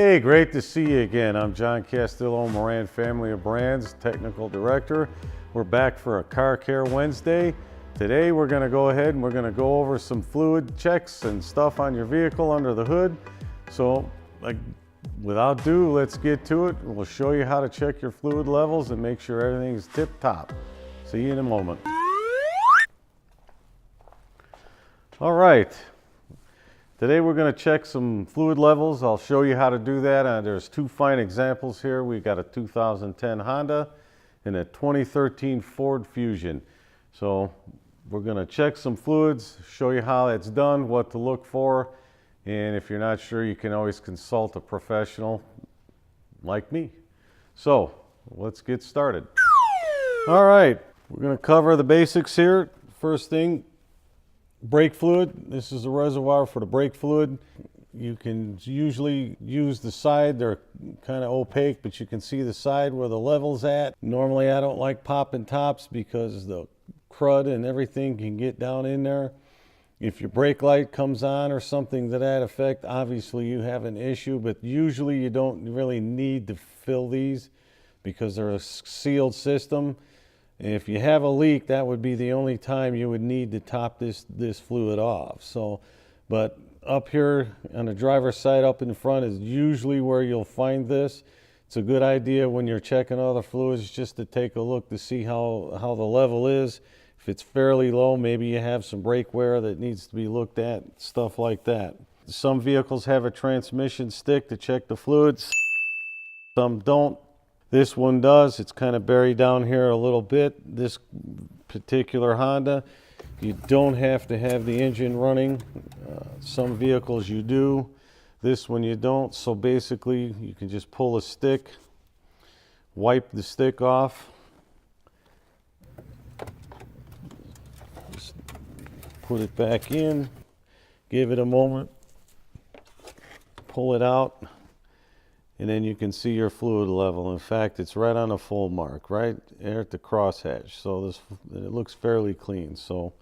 Hey, great to see you again. I'm John Castillo, Moran Family of Brands, Technical Director. We're back for a Car Care Wednesday. Today we're going to go ahead and we're going to go over some fluid checks and stuff on your vehicle under the hood. So, without ado, let's get to it. We'll show you how to check your fluid levels and make sure everything's tip-top. See you in a moment. All right. Today we're going to check some fluid levels. I'll show you how to do that. There's two fine examples here. We've got a 2010 Honda and a 2013 Ford Fusion. So we're going to check some fluids, show you how it's done, what to look for, and if you're not sure, you can always consult a professional like me. So let's get started. All right, we're going to cover the basics here. First thing, brake fluid. This is a reservoir for the brake fluid. You can usually use the side. They're kind of opaque, but you can see the side where the level's at. Normally I don't like popping tops because the crud and everything can get down in there. If your brake light comes on or something to that effect, obviously you have an issue, but usually you don't really need to fill these because they're a sealed system. If you have a leak, that would be the only time you would need to top this fluid off. So, but up here on the driver's side up in front is usually where you'll find this. It's a good idea when you're checking other fluids just to take a look to see how the level is. If it's fairly low, maybe you have some brake wear that needs to be looked at, stuff like that. Some vehicles have a transmission stick to check the fluids. Some don't. This one does. It's kind of buried down here a little bit. This particular Honda, you don't have to have the engine running. Some vehicles you do. This one you don't. So basically you can just pull a stick, wipe the stick off. Just put it back in, give it a moment, pull it out. And then you can see your fluid level. In fact, it's right on a full mark, right there at the crosshatch. So it looks fairly clean. So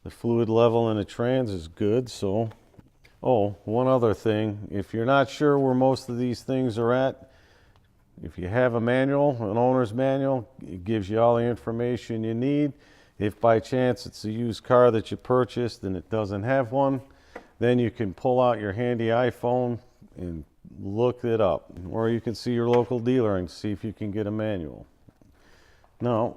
the fluid level in the trans is good. So, oh, one other thing. If you're not sure where most of these things are at, if you have a manual, an owner's manual, it gives you all the information you need. If by chance it's a used car that you purchased and it doesn't have one, then you can pull out your handy iPhone and look it up, or you can see your local dealer and see if you can get a manual. Now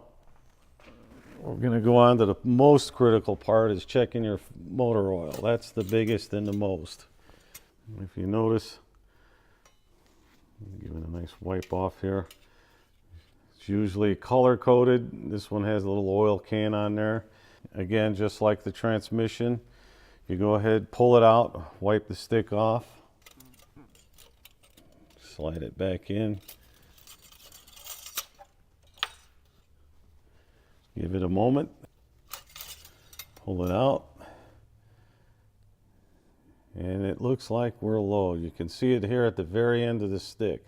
we're going to go on to the most critical part, is checking your motor oil. That's the biggest and the most. If you notice, give it a nice wipe off here. It's usually color coded. This one has a little oil can on there. Again, just like the transmission, you go ahead, pull it out, wipe the stick off, slide it back in, give it a moment, pull it out, and it looks like we're low. You can see it here at the very end of the stick.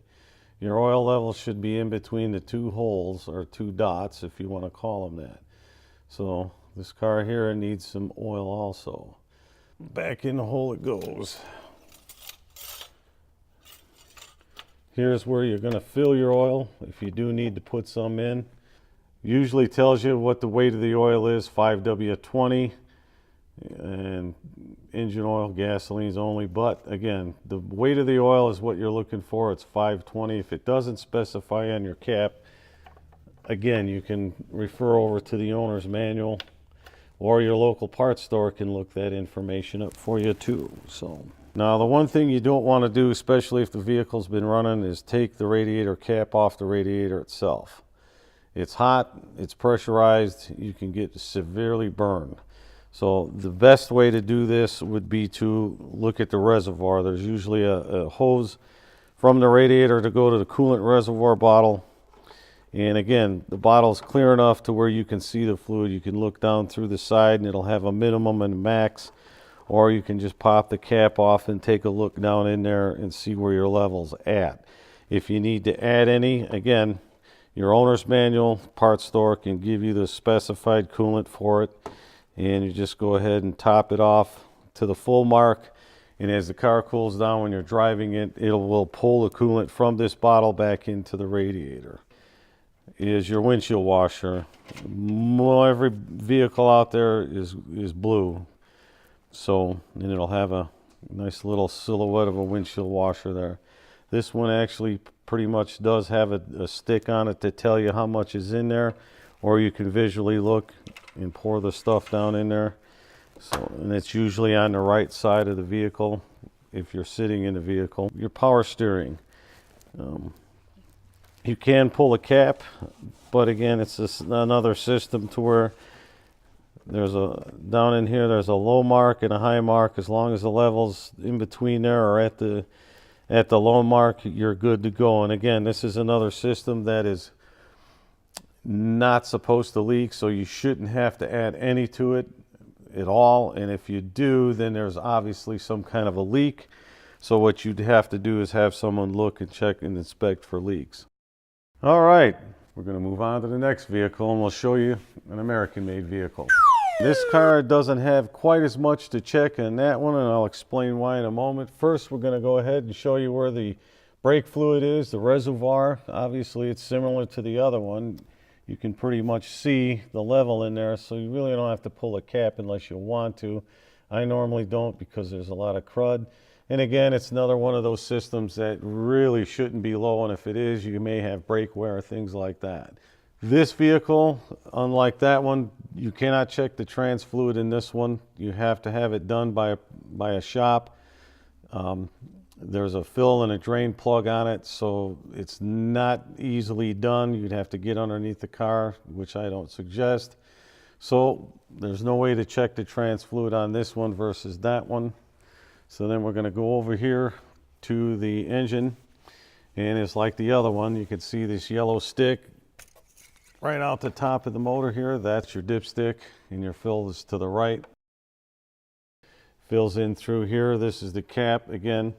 Your oil level should be in between the two holes, or two dots if you want to call them that. So this car here needs some oil also. Back in the hole it goes. Here's where you're going to fill your oil if you do need to put some in. Usually tells you what the weight of the oil is, 5W20, and engine oil, gasoline's only. But again, the weight of the oil is what you're looking for. It's 520. If it doesn't specify on your cap, again, you can refer over to the owner's manual, or your local parts store can look that information up for you too. So. Now, the one thing you don't want to do, especially if the vehicle's been running, is take the radiator cap off the radiator itself. It's hot, it's pressurized, you can get severely burned. So the best way to do this would be to look at the reservoir. There's usually a hose from the radiator to go to the coolant reservoir bottle. And again, the bottle's clear enough to where you can see the fluid. You can look down through the side and it'll have a minimum and a max. Or you can just pop the cap off and take a look down in there and see where your level's at. If you need to add any, again, your owner's manual, parts store can give you the specified coolant for it. And you just go ahead and top it off to the full mark. And as the car cools down when you're driving it, it will pull the coolant from this bottle back into the radiator. Is your windshield washer. Every vehicle out there is blue. So, and it'll have a nice little silhouette of a windshield washer there. This one actually pretty much does have a stick on it to tell you how much is in there, or you can visually look and pour the stuff down in there. So, and it's usually on the right side of the vehicle if you're sitting in the vehicle. Your power steering. You can pull a cap, but again, it's another system to where there's down in here there's a low mark and a high mark. As long as the levels in between there are at the low mark, you're good to go. And again, this is another system that is not supposed to leak, so you shouldn't have to add any to it at all. And if you do, then there's obviously some kind of a leak. So what you'd have to do is have someone look and check and inspect for leaks. All right, we're going to move on to the next vehicle, and we'll show you an American-made vehicle. This car doesn't have quite as much to check in that one, and I'll explain why in a moment. First, we're going to go ahead and show you where the brake fluid is, the reservoir. Obviously, it's similar to the other one. You can pretty much see the level in there, so you really don't have to pull a cap unless you want to. I normally don't because there's a lot of crud. And again, it's another one of those systems that really shouldn't be low, and if it is, you may have brake wear, things like that. This vehicle, unlike that one, you cannot check the trans fluid in this one. You have to have it done by a shop. There's a fill and a drain plug on it, so it's not easily done. You'd have to get underneath the car, which I don't suggest. So there's no way to check the trans fluid on this one versus that one. So then we're going to go over here to the engine, and it's like the other one. You can see this yellow stick right out the top of the motor here. That's your dipstick, and your fill is to the right. Fills in through here. This is the cap. Again,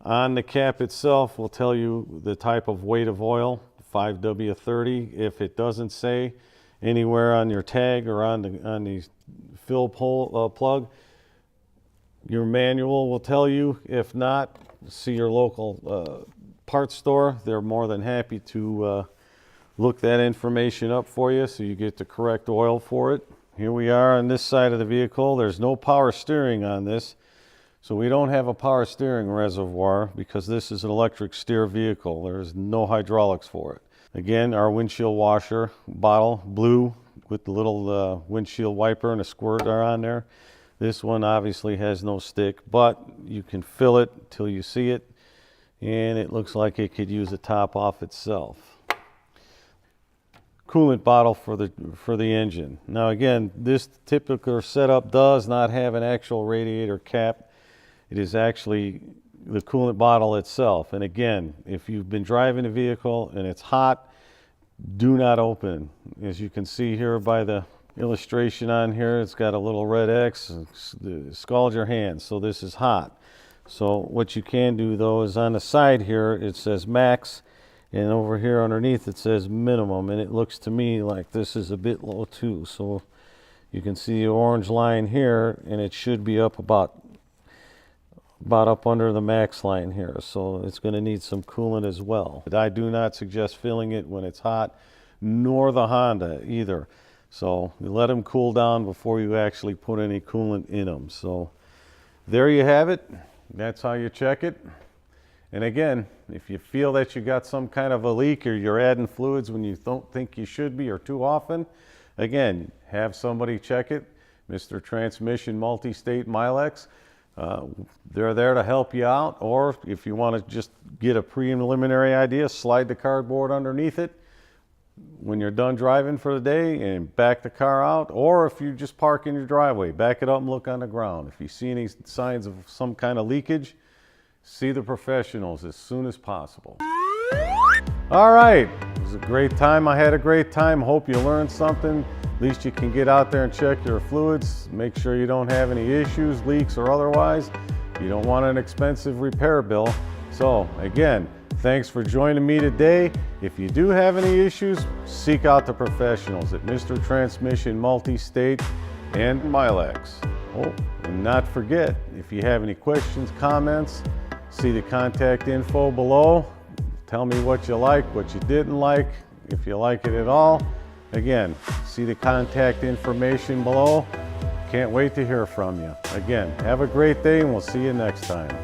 on the cap itself will tell you the type of weight of oil, 5W30. If it doesn't say anywhere on your tag or on the fill plug, your manual will tell you. If not, see your local parts store. They're more than happy to look that information up for you so you get the correct oil for it. Here we are on this side of the vehicle. There's no power steering on this, so we don't have a power steering reservoir because this is an electric steer vehicle. There's no hydraulics for it. Again, our windshield washer bottle, blue with the little windshield wiper and a squirt are on there. This one obviously has no stick, but you can fill it till you see it, and it looks like it could use a top off itself. Coolant bottle for the engine. Now again, this typical setup does not have an actual radiator cap. It is actually the coolant bottle itself. And again, if you've been driving a vehicle and it's hot, do not open. As you can see here by the illustration on here, it's got a little red X, scald your hands. So this is hot. So what you can do though is on the side here it says max, and over here underneath it says minimum, and it looks to me like this is a bit low too. So you can see the orange line here, and it should be up about up under the max line here. So it's going to need some coolant as well. But I do not suggest filling it when it's hot, nor the Honda either. So you let them cool down before you actually put any coolant in them. So there you have it. That's how you check it. And again, if you feel that you got some kind of a leak or you're adding fluids when you don't think you should be or too often, again, have somebody check it. Mr. Transmission Multi-State Milex. They're there to help you out. Or if you want to just get a preliminary idea, slide the cardboard underneath it when you're done driving for the day and back the car out. Or if you just park in your driveway, back it up and look on the ground. If you see any signs of some kind of leakage, see the professionals as soon as possible. All right, it was a great time. I had a great time. Hope you learned something. At least you can get out there and check your fluids. Make sure you don't have any issues, leaks or otherwise. You don't want an expensive repair bill. So again, thanks for joining me today. If you do have any issues, seek out the professionals at Mr. Transmission Multi-State and Milex. Oh, And not forget, if you have any questions, comments, see the contact info below. Tell me what you like, what you didn't like, if you like it at all. Again, see the contact information below. Can't wait to hear from you. Again, have a great day and we'll see you next time.